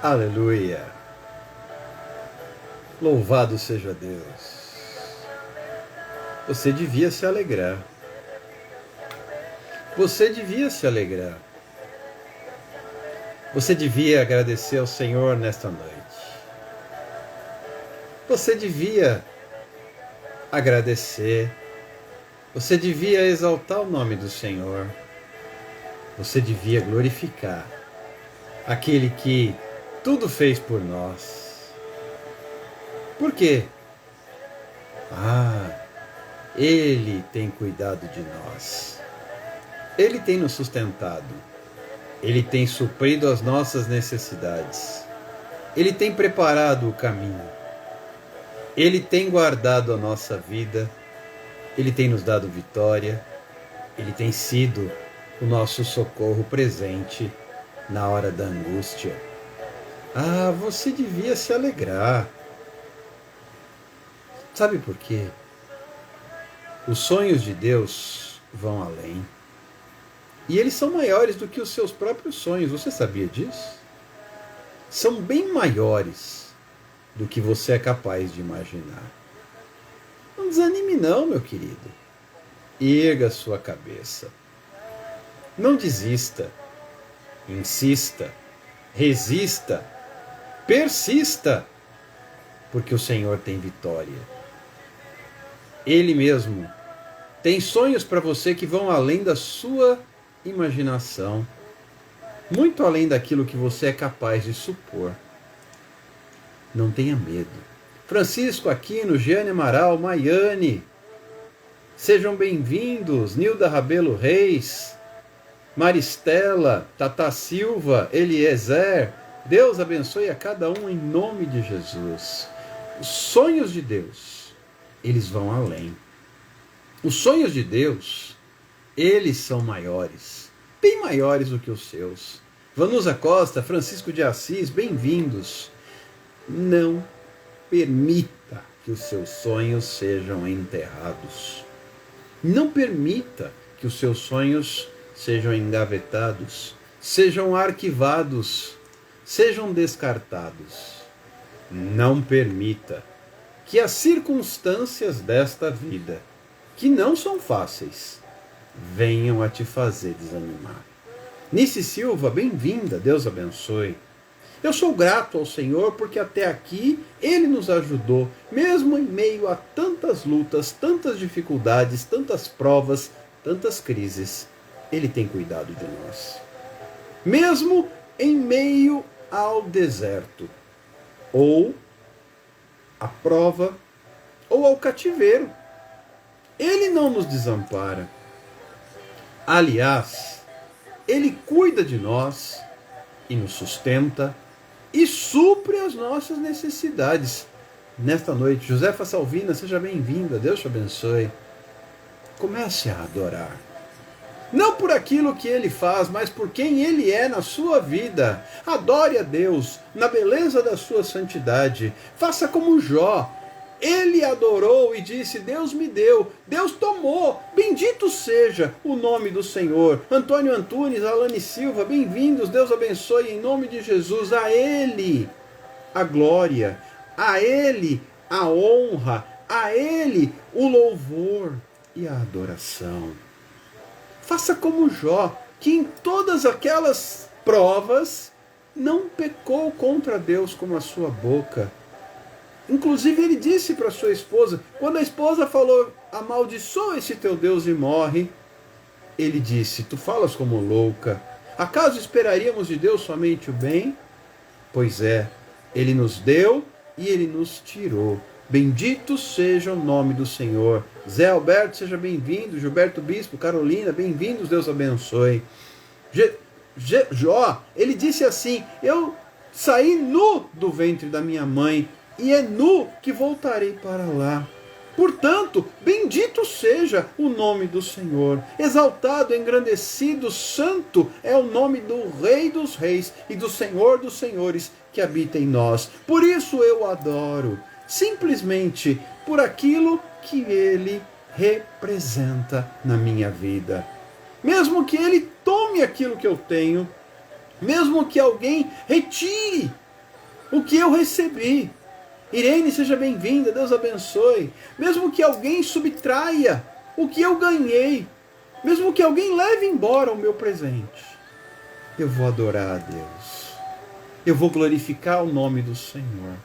Aleluia! Louvado seja Deus! Você devia se alegrar. Você devia se alegrar. Você devia agradecer ao Senhor nesta noite. Você devia agradecer. Você devia exaltar o nome do Senhor. Você devia glorificar aquele que tudo fez por nós. Por quê? Ele tem cuidado de nós. Ele tem nos sustentado. Ele tem suprido as nossas necessidades. Ele tem preparado o caminho. Ele tem guardado a nossa vida. Ele tem nos dado vitória. Ele tem sido o nosso socorro presente na hora da angústia. Você devia se alegrar. Sabe por quê? Os sonhos de Deus vão além. E eles são maiores do que os seus próprios sonhos. Você sabia disso? São bem maiores do que você é capaz de imaginar. Não desanime não, meu querido. Erga a sua cabeça. Não desista. Insista. Resista. Persista. Porque o Senhor tem vitória. Ele mesmo tem sonhos para você que vão além da sua imaginação, muito além daquilo que você é capaz de supor. Não tenha medo. Francisco Aquino, Jeane Amaral, Maiane, sejam bem-vindos. Nilda Rabelo Reis, Maristela, Tata Silva, Eliezer. Deus abençoe a cada um em nome de Jesus. Os sonhos de Deus, eles vão além. Os sonhos de Deus, eles são maiores, bem maiores do que os seus. Vanusa Costa, Francisco de Assis, bem-vindos. Não permita que os seus sonhos sejam enterrados. Não permita que os seus sonhos sejam engavetados, sejam arquivados, sejam descartados. Não permita que as circunstâncias desta vida, que não são fáceis, venham a te fazer desanimar. Nice Silva, bem-vinda, Deus abençoe. Eu sou grato ao Senhor porque até aqui Ele nos ajudou, mesmo em meio a tantas lutas, tantas dificuldades, tantas provas, tantas crises. Ele tem cuidado de nós. Mesmo em meio ao deserto, ou à prova, ou ao cativeiro, Ele não nos desampara. Aliás, Ele cuida de nós e nos sustenta e supre as nossas necessidades. Nesta noite, Josefa Salvina, seja bem-vinda, Deus te abençoe. Comece a adorar. Não por aquilo que Ele faz, mas por quem Ele é na sua vida. Adore a Deus na beleza da sua santidade. Faça como Jó. Ele adorou e disse: Deus me deu, Deus tomou, bendito seja o nome do Senhor. Antônio Antunes, Alane Silva, bem-vindos, Deus abençoe em nome de Jesus. A Ele a glória, a Ele a honra, a Ele o louvor e a adoração. Faça como Jó, que em todas aquelas provas não pecou contra Deus com a sua boca. Inclusive ele disse para sua esposa, quando a esposa falou: amaldiçoa esse teu Deus e morre, ele disse: tu falas como louca. Acaso esperaríamos de Deus somente o bem? Pois é, Ele nos deu e Ele nos tirou. Bendito seja o nome do Senhor. Zé Alberto, seja bem-vindo. Gilberto Bispo, Carolina, bem-vindos, Deus abençoe. Jó, ele disse assim: eu saí nu do ventre da minha mãe, e é nu que voltarei para lá. Portanto, bendito seja o nome do Senhor. Exaltado, engrandecido, santo é o nome do Rei dos Reis e do Senhor dos Senhores que habita em nós. Por isso eu adoro, simplesmente por aquilo que Ele representa na minha vida. Mesmo que Ele tome aquilo que eu tenho, mesmo que alguém retire o que eu recebi. Irene, seja bem-vinda, Deus abençoe. Mesmo que alguém subtraia o que eu ganhei, mesmo que alguém leve embora o meu presente, eu vou adorar a Deus. Eu vou glorificar o nome do Senhor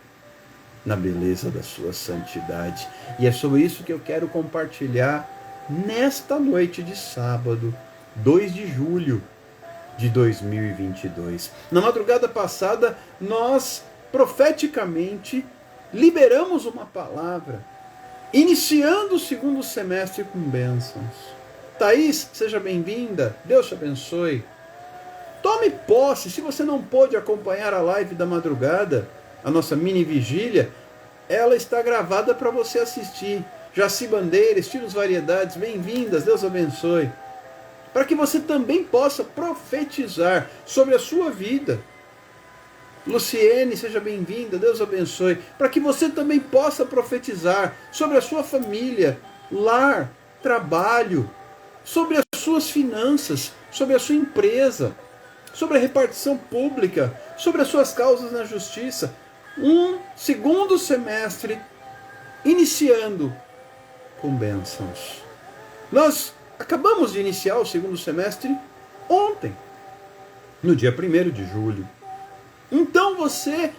na beleza da sua santidade. E é sobre isso que eu quero compartilhar nesta noite de sábado, 2 de julho de 2022. Na madrugada passada, nós profeticamente liberamos uma palavra, iniciando o segundo semestre com bênçãos. Thaís, seja bem-vinda, Deus te abençoe. Tome posse. Se você não pôde acompanhar a live da madrugada, a nossa mini vigília, ela está gravada para você assistir. Jaci Bandeira, Estilos Variedades, bem-vindas, Deus abençoe. Para que você também possa profetizar sobre a sua vida. Luciene, seja bem-vinda, Deus abençoe. Para que você também possa profetizar sobre a sua família, lar, trabalho, sobre as suas finanças, sobre a sua empresa, sobre a repartição pública, sobre as suas causas na justiça. Um segundo semestre iniciando com bênçãos. Nós acabamos de iniciar o segundo semestre ontem, no dia 1º de julho. Então você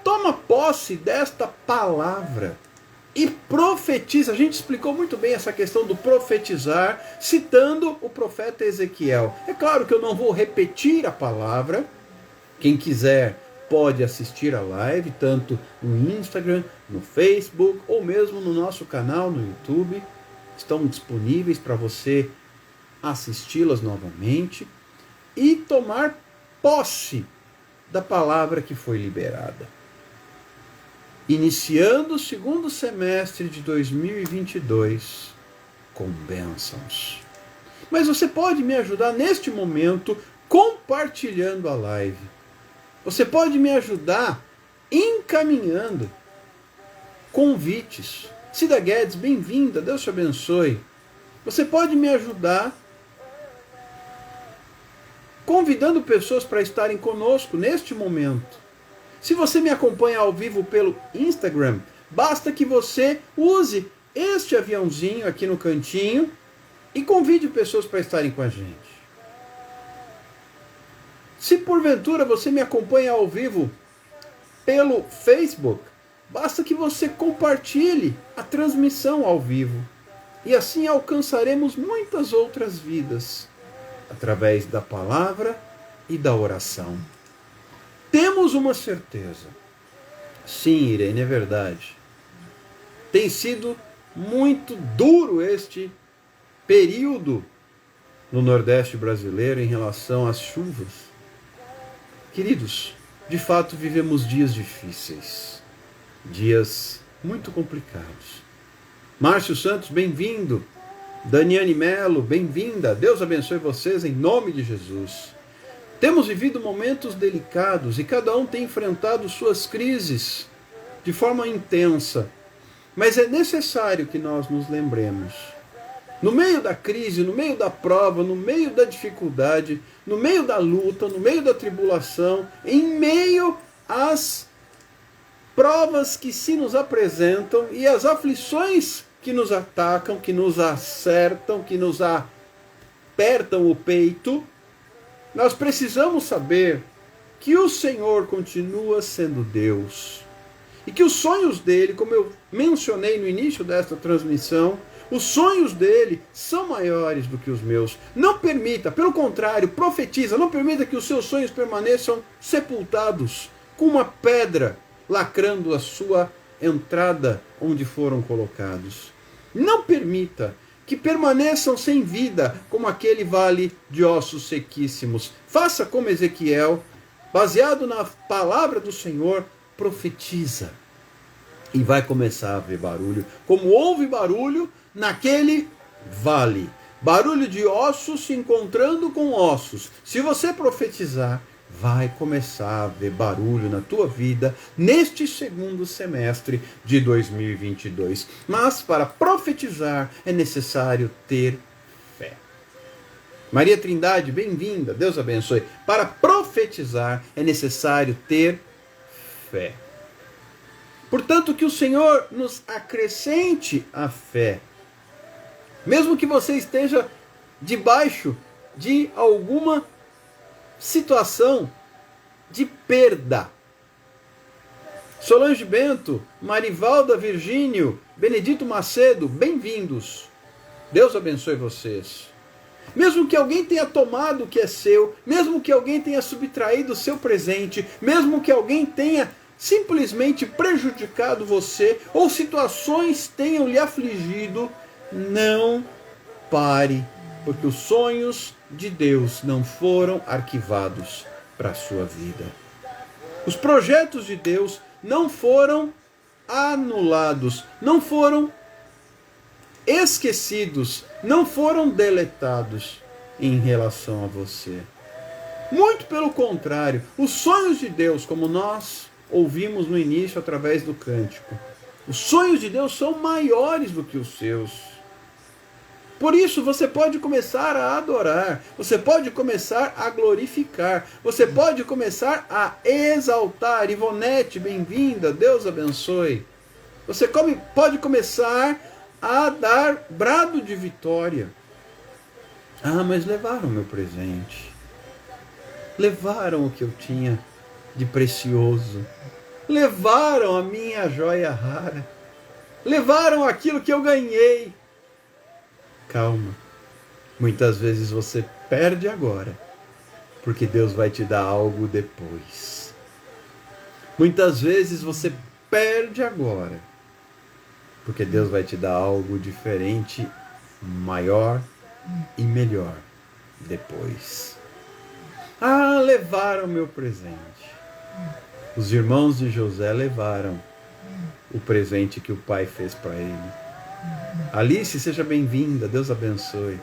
toma posse desta palavra e profetiza. A gente explicou muito bem essa questão do profetizar, citando o profeta Ezequiel. É claro que eu não vou repetir a palavra. Quem quiser pode assistir a live, tanto no Instagram, no Facebook, ou mesmo no nosso canal no YouTube. Estão disponíveis para você assisti-las novamente e tomar posse da palavra que foi liberada. Iniciando o segundo semestre de 2022 com bênçãos. Mas você pode me ajudar neste momento compartilhando a live. Você pode me ajudar encaminhando convites. Cida Guedes, bem-vinda, Deus te abençoe. Você pode me ajudar convidando pessoas para estarem conosco neste momento. Se você me acompanha ao vivo pelo Instagram, basta que você use este aviãozinho aqui no cantinho e convide pessoas para estarem com a gente. Se porventura você me acompanha ao vivo pelo Facebook, basta que você compartilhe a transmissão ao vivo. E assim alcançaremos muitas outras vidas, através da palavra e da oração. Temos uma certeza. Sim, Irene, é verdade. Tem sido muito duro este período no Nordeste brasileiro em relação às chuvas. Queridos, de fato vivemos dias difíceis, dias muito complicados. Márcio Santos, bem-vindo. Daniane Melo, bem-vinda. Deus abençoe vocês em nome de Jesus. Temos vivido momentos delicados e cada um tem enfrentado suas crises de forma intensa. Mas é necessário que nós nos lembremos. No meio da crise, no meio da prova, no meio da dificuldade, no meio da luta, no meio da tribulação, em meio às provas que se nos apresentam e as aflições que nos atacam, que nos acertam, que nos apertam o peito, nós precisamos saber que o Senhor continua sendo Deus. E que os sonhos dele, como eu mencionei no início desta transmissão, os sonhos dele são maiores do que os meus. Não permita, pelo contrário, profetiza, não permita que os seus sonhos permaneçam sepultados com uma pedra lacrando a sua entrada onde foram colocados. Não permita que permaneçam sem vida como aquele vale de ossos sequíssimos. Faça como Ezequiel, baseado na palavra do Senhor, profetiza. E vai começar a ver barulho, como houve barulho naquele vale. Barulho de ossos se encontrando com ossos. Se você profetizar, vai começar a ver barulho na tua vida neste segundo semestre de 2022. Mas para profetizar é necessário ter fé. Maria Trindade, bem-vinda, Deus abençoe. Para profetizar é necessário ter fé. Portanto, que o Senhor nos acrescente a fé. Mesmo que você esteja debaixo de alguma situação de perda. Solange Bento, Marivalda Virgínio, Benedito Macedo, bem-vindos. Deus abençoe vocês. Mesmo que alguém tenha tomado o que é seu, mesmo que alguém tenha subtraído o seu presente, mesmo que alguém tenha simplesmente prejudicado você, ou situações tenham lhe afligido, não pare, porque os sonhos de Deus não foram arquivados para a sua vida. Os projetos de Deus não foram anulados, não foram esquecidos, não foram deletados em relação a você. Muito pelo contrário, os sonhos de Deus, como nós ouvimos no início através do cântico, os sonhos de Deus são maiores do que os seus. Por isso você pode começar a adorar, você pode começar a glorificar, você pode começar a exaltar. Ivonete, bem-vinda, Deus abençoe. Você pode começar a dar brado de vitória. Ah, mas levaram meu presente, levaram o que eu tinha de precioso, levaram a minha joia rara, levaram aquilo que eu ganhei. Calma, muitas vezes você perde agora, porque Deus vai te dar algo depois. Muitas vezes você perde agora, porque Deus vai te dar algo diferente, maior e melhor depois. Ah, levaram meu presente. Os irmãos de José levaram o presente que o pai fez para ele. Alice, seja bem-vinda, Deus abençoe.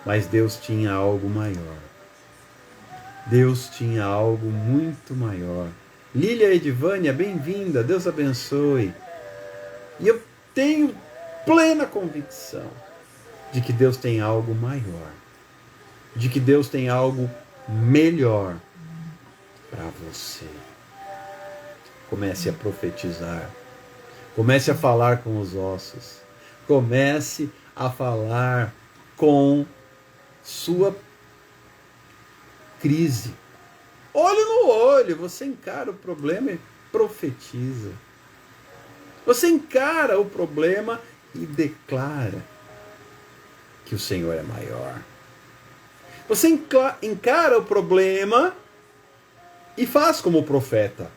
Mas Deus tinha algo maior. Deus tinha algo muito maior. Lília Edivânia, bem-vinda, Deus abençoe. E eu tenho plena convicção de que Deus tem algo maior, de que Deus tem algo melhor para você. Comece a profetizar, comece a falar com os ossos, comece a falar com sua crise. Olho no olho, você encara o problema e profetiza. Você encara o problema e declara que o Senhor é maior. Você encara o problema e faz como o profeta.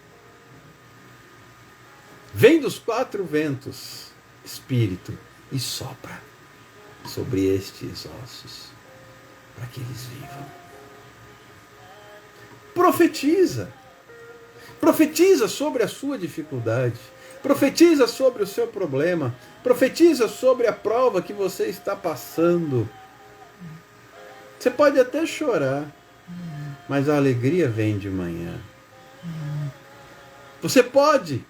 Vem dos quatro ventos, Espírito, e sopra sobre estes ossos, para que eles vivam. Profetiza. Profetiza sobre a sua dificuldade. Profetiza sobre o seu problema. Profetiza sobre a prova que você está passando. Você pode até chorar, mas a alegria vem de manhã. Você pode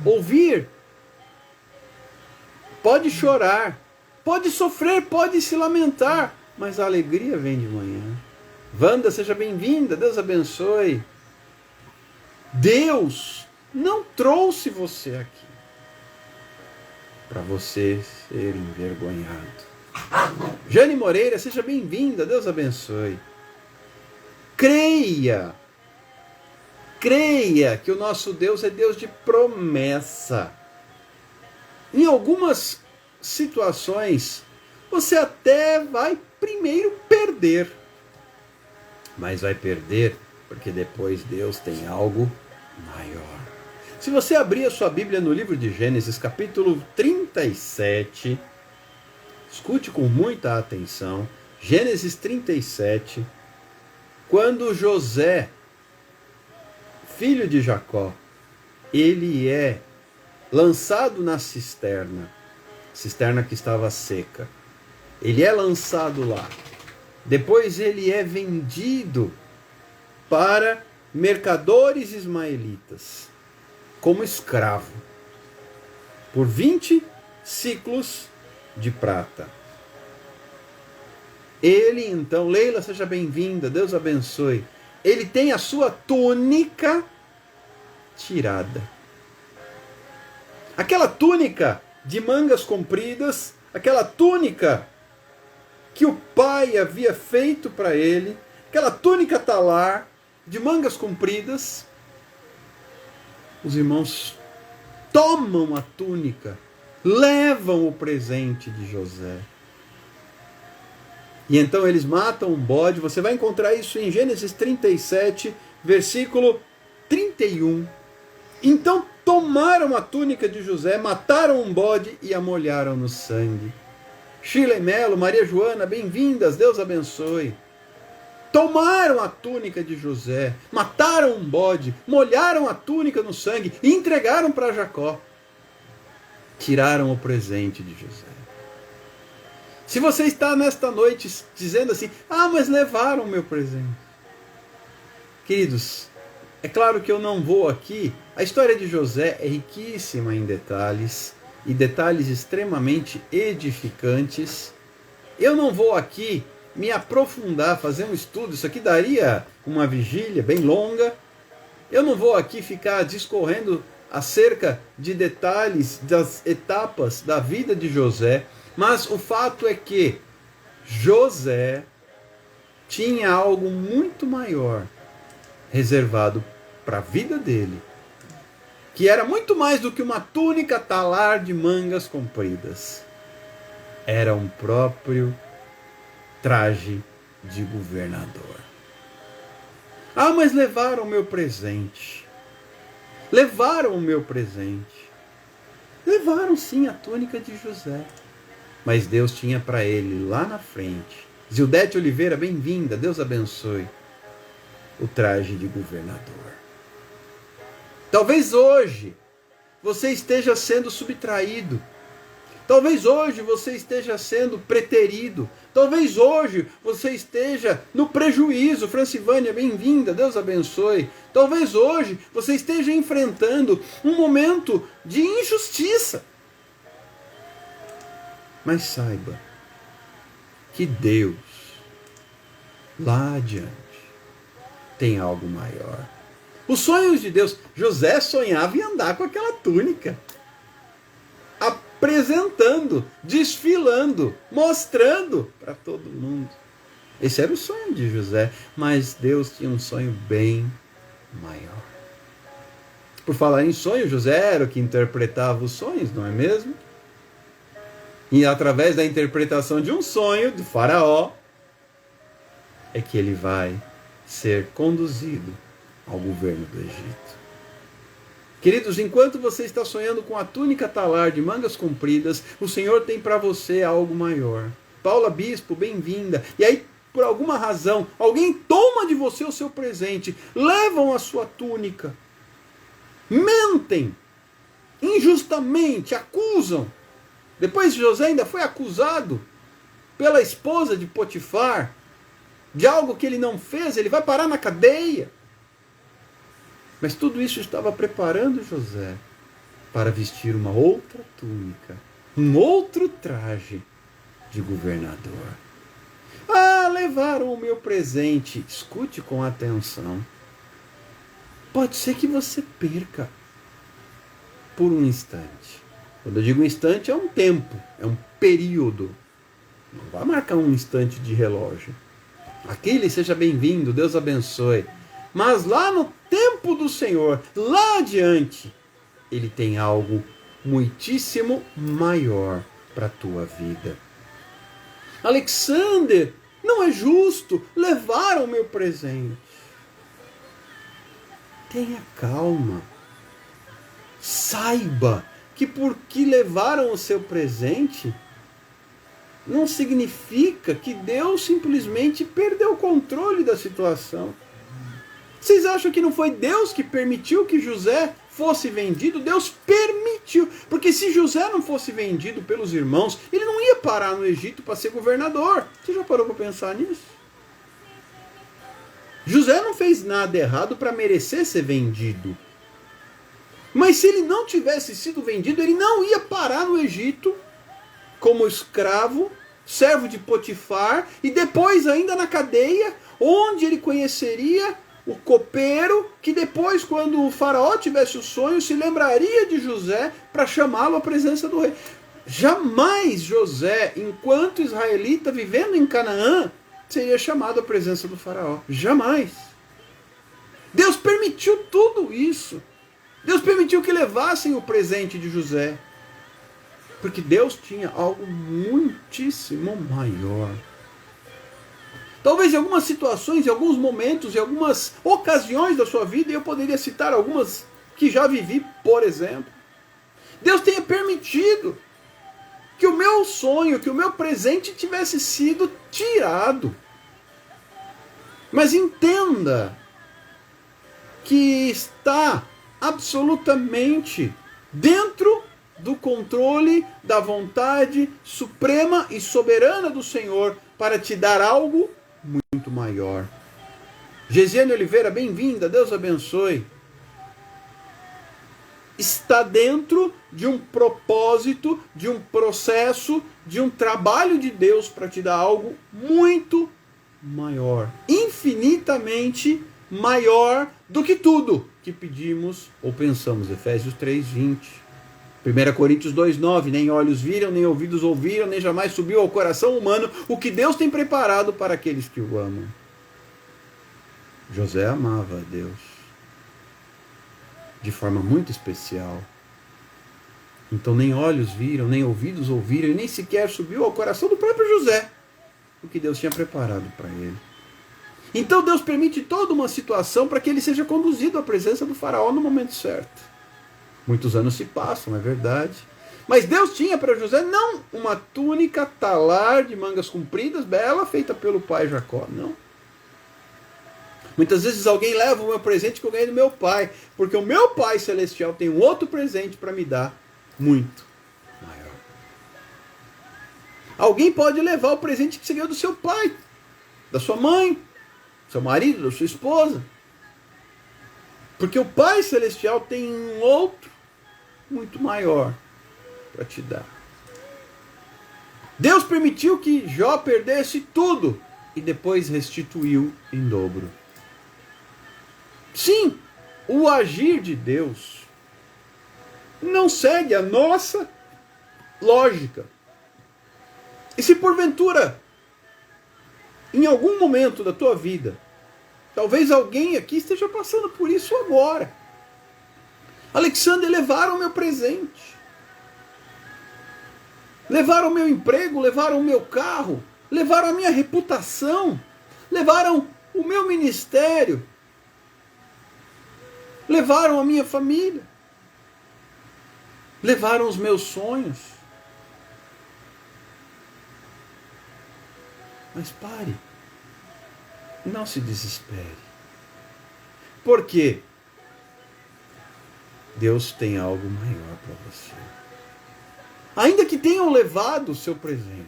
ouvir, pode chorar, pode sofrer, pode se lamentar, mas a alegria vem de manhã. Wanda, seja bem-vinda, Deus abençoe. Deus não trouxe você aqui para você ser envergonhado. Jane Moreira, seja bem-vinda, Deus abençoe. Creia que o nosso Deus é Deus de promessa. Em algumas situações, você até vai primeiro perder, mas vai perder porque depois Deus tem algo maior. Se você abrir a sua Bíblia no livro de Gênesis, capítulo 37, escute com muita atenção, Gênesis 37, quando José, filho de Jacó, ele é lançado na cisterna que estava seca. Ele é lançado lá. Depois ele é vendido para mercadores ismaelitas como escravo por 20 ciclos de prata. Ele então, Leila, seja bem-vinda, Deus abençoe. Ele tem a sua túnica tirada. Aquela túnica de mangas compridas, aquela túnica que o pai havia feito para ele, aquela túnica talar de mangas compridas, os irmãos tomam a túnica, levam o presente de José. E então eles matam um bode. Você vai encontrar isso em Gênesis 37, versículo 31. Então tomaram a túnica de José, mataram um bode e a molharam no sangue. Shirley Melo, Maria Joana, bem-vindas, Deus abençoe. Tomaram a túnica de José, mataram um bode, molharam a túnica no sangue e entregaram para Jacó. Tiraram o presente de José. Se você está nesta noite dizendo assim, mas levaram o meu presente. Queridos, é claro que eu não vou aqui. A história de José é riquíssima em detalhes, e detalhes extremamente edificantes. Eu não vou aqui me aprofundar, fazer um estudo. Isso aqui daria uma vigília bem longa. Eu não vou aqui ficar discorrendo acerca de detalhes das etapas da vida de José. Mas o fato é que José tinha algo muito maior reservado para a vida dele, que era muito mais do que uma túnica talar de mangas compridas. Era um próprio traje de governador. Mas levaram o meu presente. Levaram o meu presente. Levaram sim a túnica de José. Mas Deus tinha para ele lá na frente. Zildete Oliveira, bem-vinda, Deus abençoe. O traje de governador. Talvez hoje você esteja sendo subtraído. Talvez hoje você esteja sendo preterido. Talvez hoje você esteja no prejuízo. Francivânia, bem-vinda, Deus abençoe. Talvez hoje você esteja enfrentando um momento de injustiça. Mas saiba que Deus, lá adiante, tem algo maior. Os sonhos de Deus. José sonhava em andar com aquela túnica, apresentando, desfilando, mostrando para todo mundo. Esse era o sonho de José, mas Deus tinha um sonho bem maior. Por falar em sonho, José era o que interpretava os sonhos, não é mesmo? E através da interpretação de um sonho do faraó, é que ele vai ser conduzido ao governo do Egito. Queridos, enquanto você está sonhando com a túnica talar de mangas compridas, o Senhor tem para você algo maior. Paula Bispo, bem-vinda. E aí, por alguma razão, alguém toma de você o seu presente, levam a sua túnica, mentem, injustamente, acusam. Depois José ainda foi acusado pela esposa de Potifar de algo que ele não fez, ele vai parar na cadeia. Mas tudo isso estava preparando José para vestir uma outra túnica, um outro traje de governador. Levaram o meu presente. Escute com atenção. Pode ser que você perca por um instante. Quando eu digo instante, é um tempo, é um período. Não vai marcar um instante de relógio. Aquiles, seja bem-vindo, Deus abençoe. Mas lá no tempo do Senhor, lá adiante, Ele tem algo muitíssimo maior para a tua vida. Alexander, não é justo, levaram o meu presente. Tenha calma. Saiba que porque levaram o seu presente, não significa que Deus simplesmente perdeu o controle da situação. Vocês acham que não foi Deus que permitiu que José fosse vendido? Deus permitiu. Porque se José não fosse vendido pelos irmãos, ele não ia parar no Egito para ser governador. Você já parou para pensar nisso? José não fez nada errado para merecer ser vendido. Mas se ele não tivesse sido vendido, ele não ia parar no Egito como escravo, servo de Potifar, e depois ainda na cadeia, onde ele conheceria o copeiro que depois, quando o faraó tivesse o sonho, se lembraria de José para chamá-lo à presença do rei. Jamais José, enquanto israelita vivendo em Canaã, seria chamado à presença do faraó. Jamais. Deus permitiu tudo isso. Deus permitiu que levassem o presente de José. Porque Deus tinha algo muitíssimo maior. Talvez em algumas situações, em alguns momentos, em algumas ocasiões da sua vida, e eu poderia citar algumas que já vivi, por exemplo, Deus tenha permitido que o meu sonho, que o meu presente tivesse sido tirado. Mas entenda que está absolutamente dentro do controle da vontade suprema e soberana do Senhor para te dar algo muito maior. Gesiane Oliveira, bem-vinda, Deus abençoe. Está dentro de um propósito, de um processo, de um trabalho de Deus para te dar algo muito maior, infinitamente maior do que tudo que pedimos ou pensamos. Efésios 3:20. 1 Coríntios 2:9, nem olhos viram, nem ouvidos ouviram, nem jamais subiu ao coração humano o que Deus tem preparado para aqueles que o amam. José amava a Deus de forma muito especial. Então nem olhos viram, nem ouvidos ouviram, e nem sequer subiu ao coração do próprio José o que Deus tinha preparado para ele. Então Deus permite toda uma situação para que ele seja conduzido à presença do faraó no momento certo. Muitos anos se passam, é verdade. Mas Deus tinha para José não uma túnica talar de mangas compridas, bela, feita pelo pai Jacó, não. Muitas vezes alguém leva o meu presente que eu ganhei do meu pai, porque o meu pai celestial tem um outro presente para me dar, muito maior. Alguém pode levar o presente que você ganhou do seu pai, da sua mãe, do seu marido, da sua esposa. Porque o pai celestial tem um outro muito maior para te dar. Deus permitiu que Jó perdesse tudo e depois restituiu em dobro. Sim, o agir de Deus não segue a nossa lógica. E se porventura, em algum momento da tua vida, talvez alguém aqui esteja passando por isso agora. Alexandre, levaram o meu presente. Levaram o meu emprego, levaram o meu carro, levaram a minha reputação, levaram o meu ministério, levaram a minha família, levaram os meus sonhos. Mas pare, não se desespere. Por quê? Deus tem algo maior para você. Ainda que tenham levado o seu presente,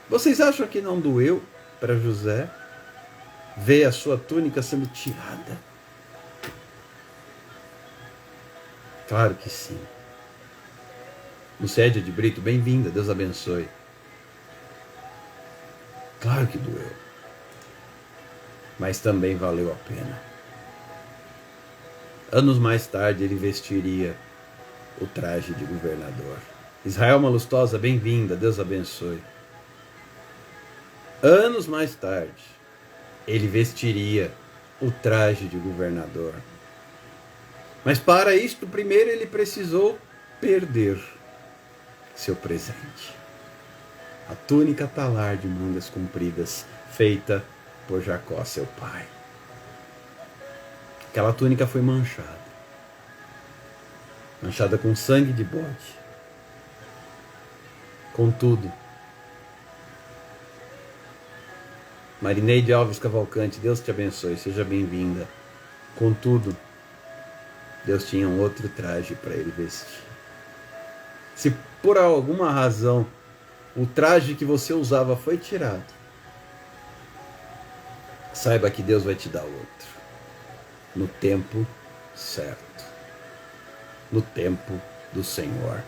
vocês acham que não doeu para José ver a sua túnica sendo tirada? Claro que sim. Lucédia de Brito, bem-vinda, Deus abençoe. Claro que doeu. Mas também valeu a pena. Anos mais tarde ele vestiria o traje de governador. Israel Malustosa, bem-vinda, Deus abençoe. Anos mais tarde ele vestiria o traje de governador. Mas para isto, primeiro ele precisou perder seu presente. A túnica talar de mangas compridas, feita por Jacó, seu pai. Aquela túnica foi manchada. Manchada com sangue de bode. Contudo, Marineide Alves Cavalcante, Deus te abençoe, seja bem-vinda. Contudo, Deus tinha um outro traje para ele vestir. Se por alguma razão o traje que você usava foi tirado, saiba que Deus vai te dar outro. No tempo certo. No tempo do Senhor.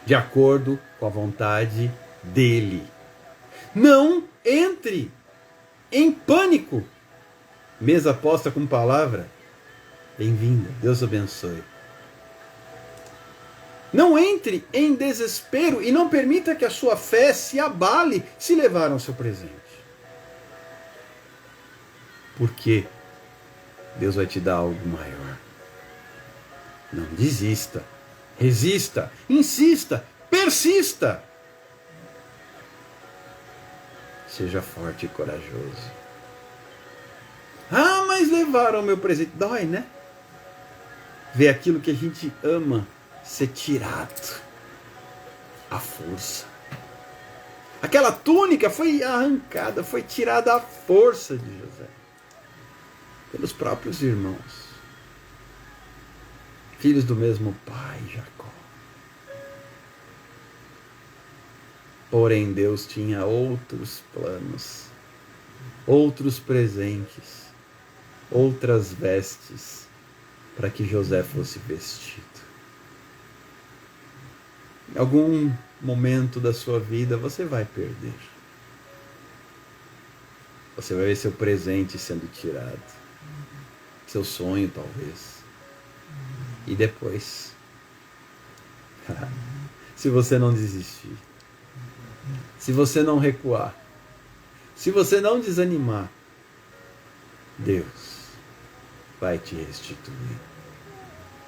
De acordo com a vontade dEle. Não entre em pânico Mesa posta com palavra. Bem-vinda. Deus abençoe. Não entre em desespero e não permita que a sua fé se abale se levaram seu presente. Porque Deus vai te dar algo maior. Não desista. Resista. Insista. Persista. Seja forte e corajoso. Ah, mas levaram o meu presente. Dói, né? Ver aquilo que a gente ama ser tirado à força. Aquela túnica foi arrancada, foi tirada à força de José. Pelos próprios irmãos. Filhos do mesmo pai, Jacó. Porém, Deus tinha outros planos, outros presentes, outras vestes para que José fosse vestido. Em algum momento da sua vida você vai perder. Você vai ver seu presente sendo tirado. Seu sonho, talvez. E depois, se você não desistir, se você não recuar, se você não desanimar, Deus vai te restituir.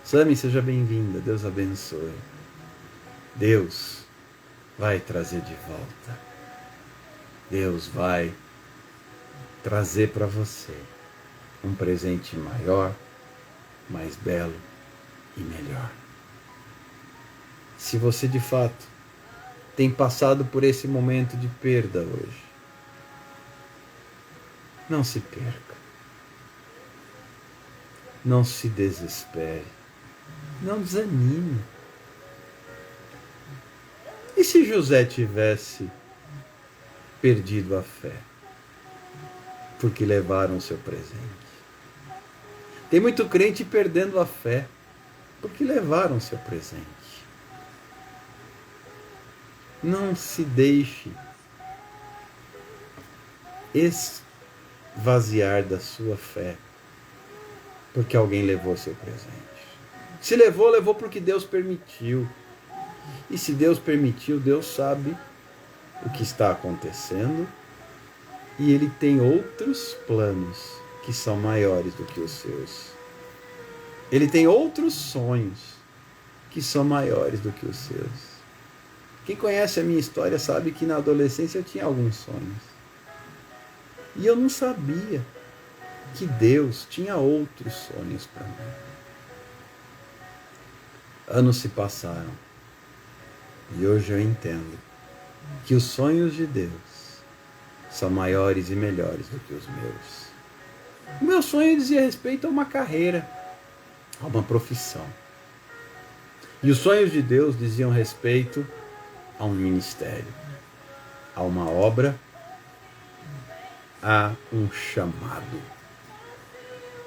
Sami, seja bem-vinda. Deus abençoe. Deus vai trazer de volta. Deus vai trazer para você um presente maior, mais belo e melhor. Se você de fato tem passado por esse momento de perda hoje, não se perca. Não se desespere. Não desanime. E se José tivesse perdido a fé? Porque levaram o seu presente. Tem muito crente perdendo a fé porque levaram o seu presente. Não se deixe esvaziar da sua fé porque alguém levou seu presente. Se levou, levou porque Deus permitiu. E se Deus permitiu, Deus sabe o que está acontecendo e Ele tem outros planos que são maiores do que os seus. Ele tem outros sonhos que são maiores do que os seus. Quem conhece a minha história sabe que na adolescência eu tinha alguns sonhos. E eu não sabia que Deus tinha outros sonhos para mim. Anos se passaram. E hoje eu entendo que os sonhos de Deus são maiores e melhores do que os meus. O meu sonho dizia respeito a uma carreira, a uma profissão. E os sonhos de Deus diziam respeito a um ministério, a uma obra, a um chamado,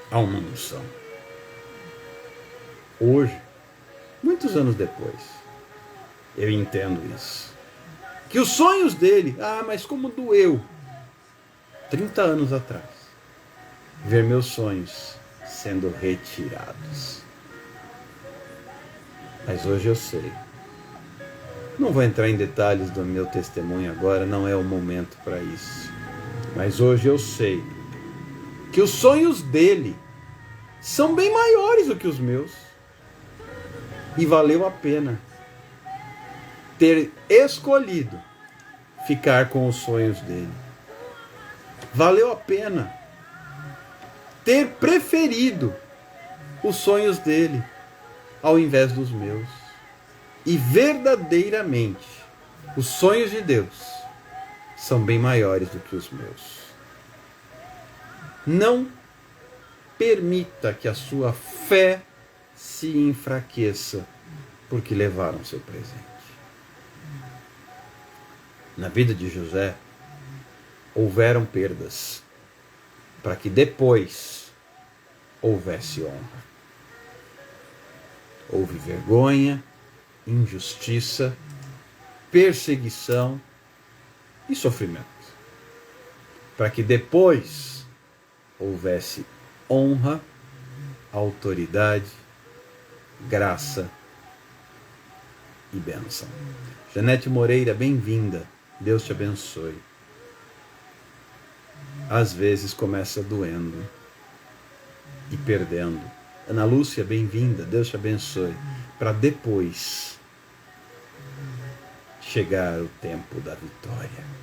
a uma unção. Hoje, muitos anos depois, eu entendo isso. Que os sonhos dele, mas como doeu 30 anos atrás, ver meus sonhos sendo retirados. Mas hoje eu sei. Não vou entrar em detalhes do meu testemunho agora, não é o momento para isso. Mas hoje eu sei que os sonhos dele são bem maiores do que os meus. E valeu a pena ter escolhido ficar com os sonhos dele. Valeu a pena ter preferido os sonhos dele ao invés dos meus. E verdadeiramente, os sonhos de Deus são bem maiores do que os meus. Não permita que a sua fé se enfraqueça porque levaram seu presente. Na vida de José, houveram perdas para que depois houvesse honra. Houve vergonha, injustiça, perseguição e sofrimento. Para que depois houvesse honra, autoridade, graça e bênção. Janete Moreira, bem-vinda. Deus te abençoe. Às vezes começa doendo e perdendo. Ana Lúcia, bem-vinda. Deus te abençoe. Para depois chegar o tempo da vitória.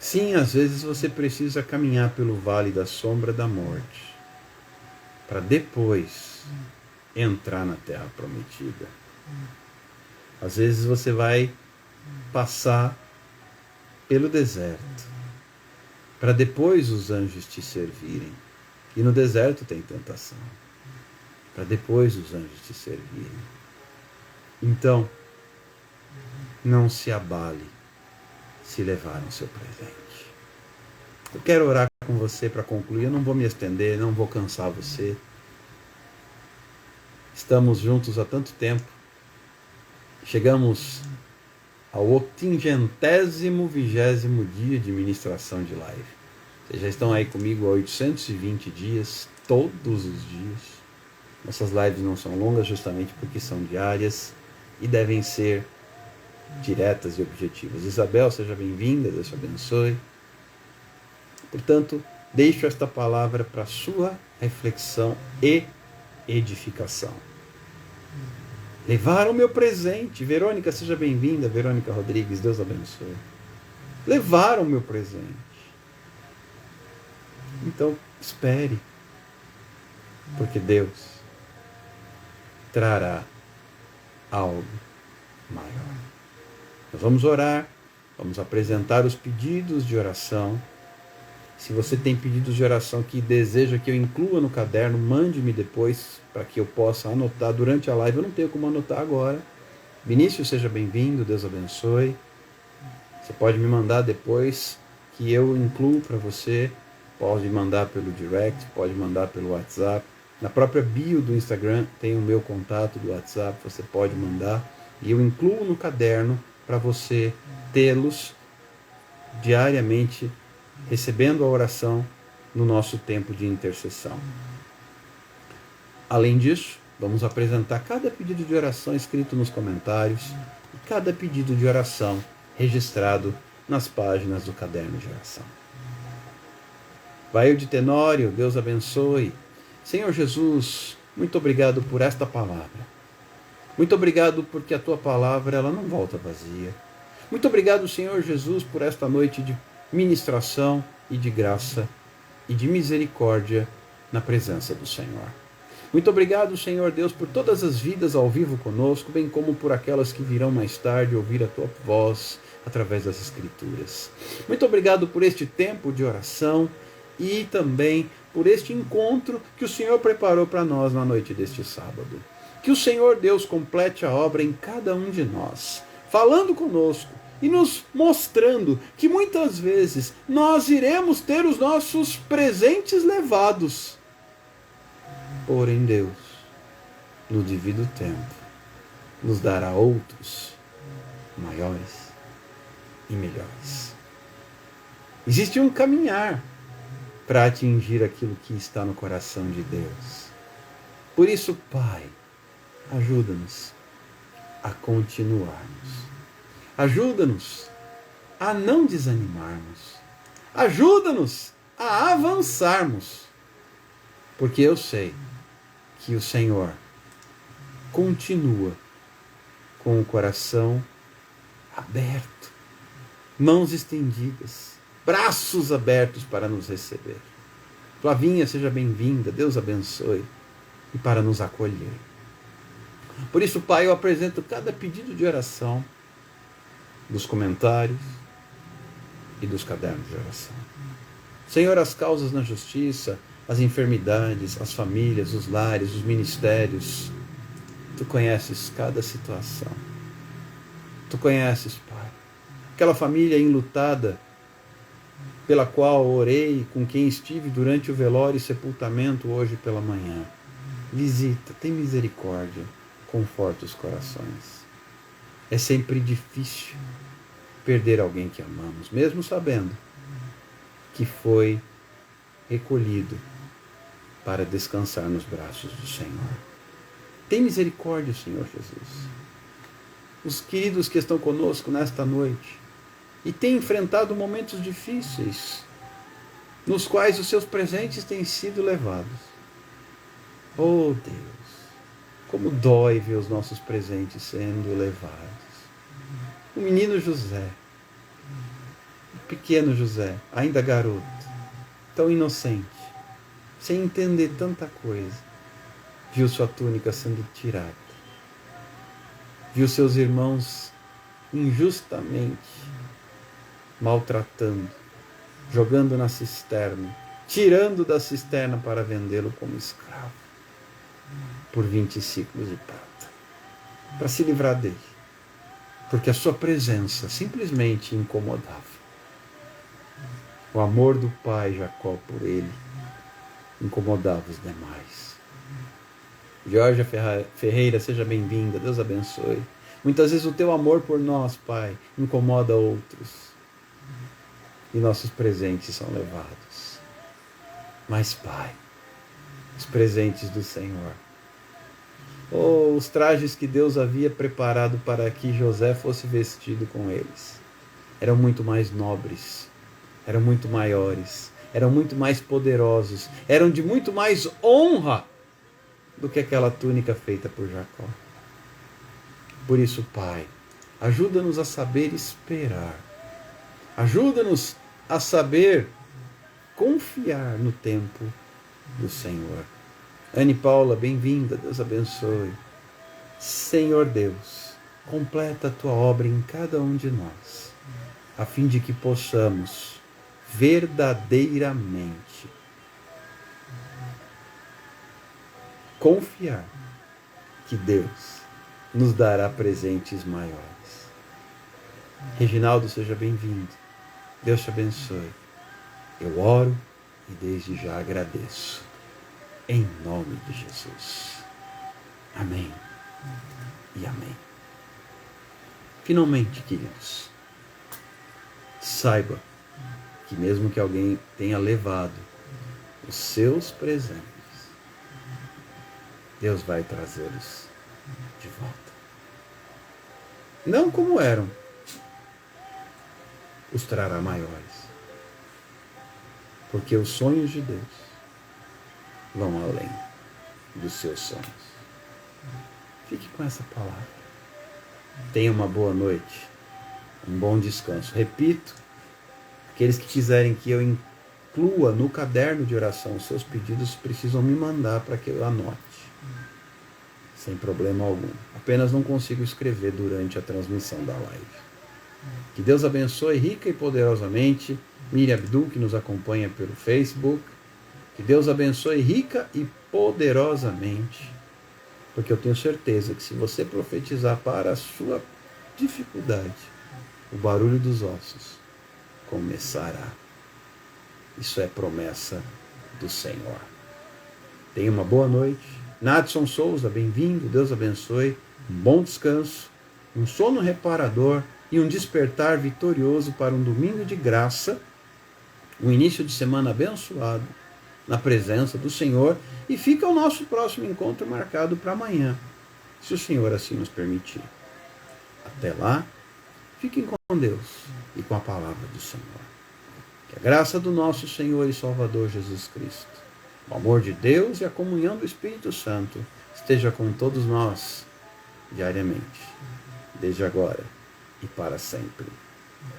Sim, às vezes você precisa caminhar pelo vale da sombra da morte, para depois entrar na terra prometida. Às vezes você vai passar pelo deserto, para depois os anjos te servirem. E no deserto tem tentação, para depois os anjos te servirem. Então, não se abale se levaram seu presente. Eu quero orar com você para concluir. Eu não vou me estender, não vou cansar você. Estamos juntos há tanto tempo. Chegamos ao 820º dia de ministração de live. Vocês já estão aí comigo há 820 dias, todos os dias. Nossas lives não são longas justamente porque são diárias e devem ser diretas e objetivas. Isabel, seja bem-vinda, Deus te abençoe. Portanto, deixo esta palavra para sua reflexão e edificação. Levaram o meu presente. Verônica, seja bem-vinda. Verônica Rodrigues, Deus abençoe. Levaram o meu presente. Então, espere, porque Deus trará algo maior. Nós vamos orar, vamos apresentar os pedidos de oração. Se você tem pedidos de oração que deseja que eu inclua no caderno, mande-me depois para que eu possa anotar durante a live. Eu não tenho como anotar agora. Vinícius, seja bem-vindo, Deus abençoe. Você pode me mandar depois que eu incluo para você. Pode mandar pelo direct, pode mandar pelo WhatsApp. Na própria bio do Instagram tem o meu contato do WhatsApp, você pode mandar. E eu incluo no caderno para você tê-los diariamente, recebendo a oração no nosso tempo de intercessão. Além disso, vamos apresentar cada pedido de oração escrito nos comentários e cada pedido de oração registrado nas páginas do caderno de oração. Vail de Tenório, Deus abençoe. Senhor Jesus, muito obrigado por esta palavra. Muito obrigado porque a tua palavra ela não volta vazia. Muito obrigado, Senhor Jesus, por esta noite de ministração e de graça e de misericórdia na presença do Senhor. Muito obrigado, Senhor Deus, por todas as vidas ao vivo conosco, bem como por aquelas que virão mais tarde ouvir a tua voz através das Escrituras. Muito obrigado por este tempo de oração e também por este encontro que o Senhor preparou para nós na noite deste sábado. Que o Senhor Deus complete a obra em cada um de nós, falando conosco e nos mostrando que muitas vezes nós iremos ter os nossos presentes levados. Porém, Deus, no devido tempo, nos dará outros maiores e melhores. Existe um caminhar para atingir aquilo que está no coração de Deus. Por isso, Pai, ajuda-nos a continuarmos. Ajuda-nos a não desanimarmos. Ajuda-nos a avançarmos. Porque eu sei que o Senhor continua com o coração aberto, mãos estendidas, braços abertos para nos receber. Flavinha, seja bem-vinda, Deus abençoe, e para nos acolher. Por isso, Pai, eu apresento cada pedido de oração dos comentários e dos cadernos de oração. Senhor, as causas na justiça, as enfermidades, as famílias, os lares, os ministérios, Tu conheces cada situação. Tu conheces, Pai, aquela família enlutada pela qual orei, com quem estive durante o velório e sepultamento hoje pela manhã. Visita, tem misericórdia, conforta os corações. É sempre difícil perder alguém que amamos, mesmo sabendo que foi recolhido para descansar nos braços do Senhor. Tem misericórdia, Senhor Jesus. Os queridos que estão conosco nesta noite e têm enfrentado momentos difíceis, nos quais os seus presentes têm sido levados. Oh Deus, como dói ver os nossos presentes sendo levados. O menino José, o pequeno José, ainda garoto, tão inocente, sem entender tanta coisa, viu sua túnica sendo tirada, viu seus irmãos injustamente maltratando, jogando na cisterna, tirando da cisterna para vendê-lo como escravo por 20 ciclos de prata, para se livrar dele, porque a sua presença simplesmente incomodava. O amor do pai Jacó por ele incomodava os demais. Georgia Ferreira, seja bem-vinda, Deus abençoe. Muitas vezes o teu amor por nós, Pai, incomoda outros e nossos presentes são levados. Mas, Pai, os presentes do Senhor, os trajes que Deus havia preparado para que José fosse vestido com eles, eram muito mais nobres, eram muito maiores, eram muito mais poderosos, eram de muito mais honra do que aquela túnica feita por Jacó. Por isso, Pai, ajuda-nos a saber esperar, ajuda-nos a saber confiar no tempo do Senhor. Anne Paula, bem-vinda, Deus abençoe. Senhor Deus, completa a tua obra em cada um de nós, a fim de que possamos verdadeiramente confiar que Deus nos dará presentes maiores. Reginaldo, seja bem-vindo. Deus te abençoe. Eu oro e desde já agradeço. Em nome de Jesus. Amém e amém. Finalmente, queridos, saiba que mesmo que alguém tenha levado os seus presentes, Deus vai trazê-los de volta. Não como eram, os trará maiores. Porque os sonhos de Deus vão além dos seus sonhos. Fique com essa palavra. Tenha uma boa noite, um bom descanso. Repito, aqueles que quiserem que eu inclua no caderno de oração os seus pedidos, precisam me mandar para que eu anote. Sem problema algum. Apenas não consigo escrever durante a transmissão da live. Que Deus abençoe rica e poderosamente Miriam Abdul, que nos acompanha pelo Facebook. Que Deus abençoe rica e poderosamente, porque eu tenho certeza que se você profetizar para a sua dificuldade, o barulho dos ossos começará. Isso é promessa do Senhor. Tenha uma boa noite. Nadson Souza, bem-vindo, Deus abençoe, um bom descanso, um sono reparador e um despertar vitorioso para um domingo de graça, um início de semana abençoado na presença do Senhor, e fica o nosso próximo encontro marcado para amanhã, se o Senhor assim nos permitir. Até lá, fiquem com Deus e com a palavra do Senhor. Que a graça do nosso Senhor e Salvador Jesus Cristo, o amor de Deus e a comunhão do Espírito Santo esteja com todos nós diariamente, desde agora e para sempre.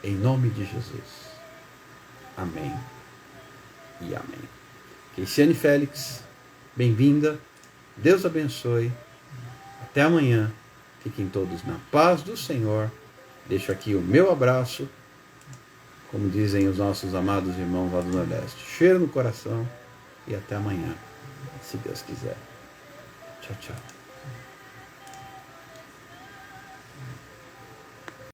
Em nome de Jesus. Amém e amém. Cristiane Félix, bem-vinda. Deus abençoe. Até amanhã. Fiquem todos na paz do Senhor. Deixo aqui o meu abraço, como dizem os nossos amados irmãos lá do Nordeste. Cheiro no coração. E até amanhã, se Deus quiser. Tchau, tchau.